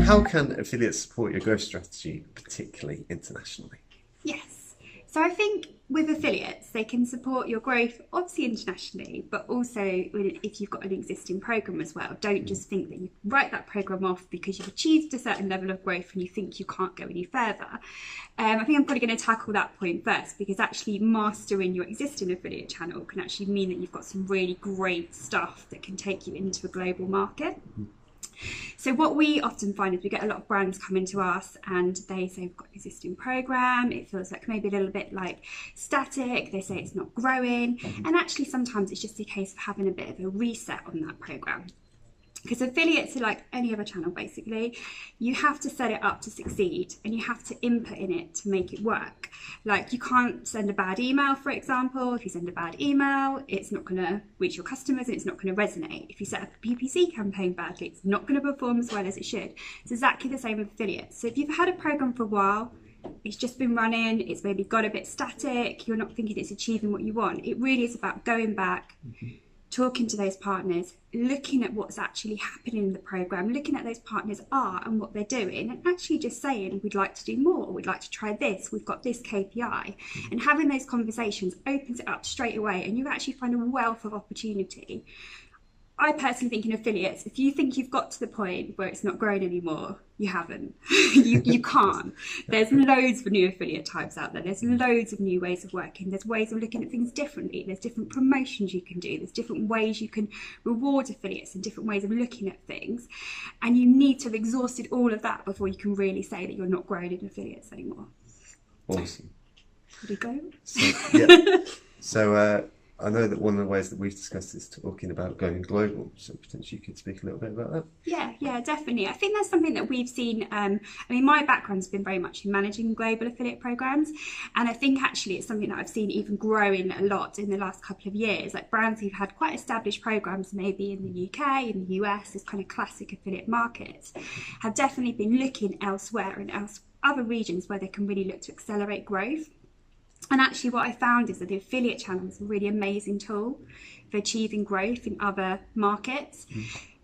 how can affiliates support your growth strategy, particularly internationally? Yes. So I think with affiliates, they can support your growth, obviously internationally, but also if you've got an existing program as well. Don't just think that you write that program off because you've achieved a certain level of growth and you think you can't go any further. I think I'm probably going to tackle that point first, because actually mastering your existing affiliate channel can actually mean that you've got some really great stuff that can take you into a global market. So what we often find is we get a lot of brands coming to us and they say we've got an existing program, it feels like maybe a little bit like static, they say it's not growing, and actually sometimes it's just a case of having a bit of a reset on that program. Because affiliates are like any other channel basically. You have to set it up to succeed and you have to input in it to make it work. Like you can't send a bad email, for example. If you send a bad email, it's not going to reach your customers and it's not going to resonate. If you set up a PPC campaign badly, it's not going to perform as well as it should. It's exactly the same with affiliates. So if you've had a program for a while, it's just been running, it's maybe got a bit static, you're not thinking it's achieving what you want. It really is about going back, talking to those partners, looking at what's actually happening in the program, looking at those partners are and what they're doing, and actually just saying, we'd like to do more, we'd like to try this, we've got this KPI. And having those conversations opens it up straight away, and you actually find a wealth of opportunity. I personally think in affiliates, if you think you've got to the point where it's not growing anymore, you haven't. you can't. There's loads of new affiliate types out there. There's loads of new ways of working. There's ways of looking at things differently. There's different promotions you can do. There's different ways you can reward affiliates and different ways of looking at things. And you need to have exhausted all of that before you can really say that you're not growing in affiliates anymore. Awesome. Should we go? So I know that one of the ways that we've discussed is talking about going global, so potentially you could speak a little bit about that. Yeah, definitely. I think that's something that we've seen. I mean, my background's been very much in managing global affiliate programs, and I think actually it's something that I've seen even growing a lot in the last couple of years. Like brands who've had quite established programs, maybe in the UK, in the US, as kind of classic affiliate markets, have definitely been looking elsewhere in other regions where they can really look to accelerate growth. And actually what I found is that the affiliate channel is a really amazing tool for achieving growth in other markets,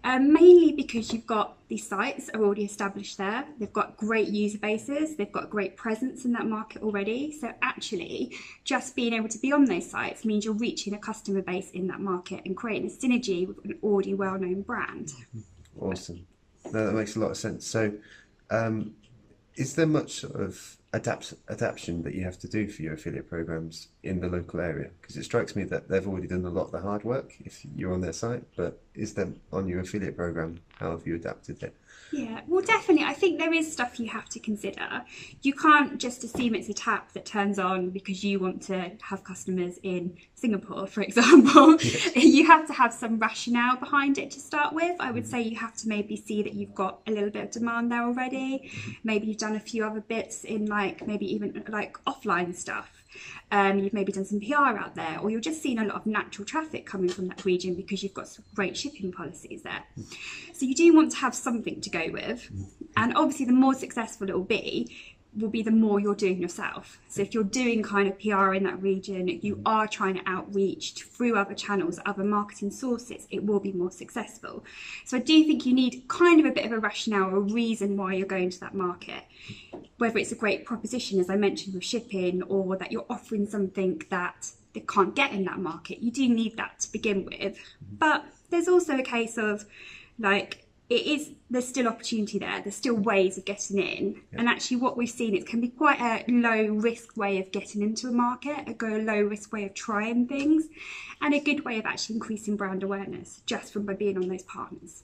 mainly because you've got these sites are already established there. They've got great user bases. They've got great presence in that market already. So actually just being able to be on those sites means you're reaching a customer base in that market and creating a synergy with an already well-known brand. Awesome. No, that makes a lot of sense. So is there much sort of adaptation that you have to do for your affiliate programs in the local area? Because it strikes me that they've already done a lot of the hard work if you're on their site, but is there on your affiliate program, how have you adapted it? Yeah, well, definitely. I think there is stuff you have to consider. You can't just assume it's a tap that turns on because you want to have customers in Singapore, for example. Yes. You have to have some rationale behind it to start with. I would say you have to maybe see that you've got a little bit of demand there already. Maybe you've done a few other bits in maybe even offline stuff. You've maybe done some PR out there, or you're just seeing a lot of natural traffic coming from that region because you've got some great shipping policies there. So you do want to have something to go with, and obviously the more successful it will be the more you're doing yourself. So if you're doing kind of PR in that region, you are trying to outreach through other channels, other marketing sources, it will be more successful. So I do think you need kind of a bit of a rationale or a reason why you're going to that market. Whether it's a great proposition, as I mentioned, with shipping, or that you're offering something that they can't get in that market. You do need that to begin with. But there's also a case of there's still opportunity there. There's still ways of getting in. Yeah. And actually what we've seen, it can be quite a low risk way of getting into a market, a low risk way of trying things, and a good way of actually increasing brand awareness just from by being on those partners.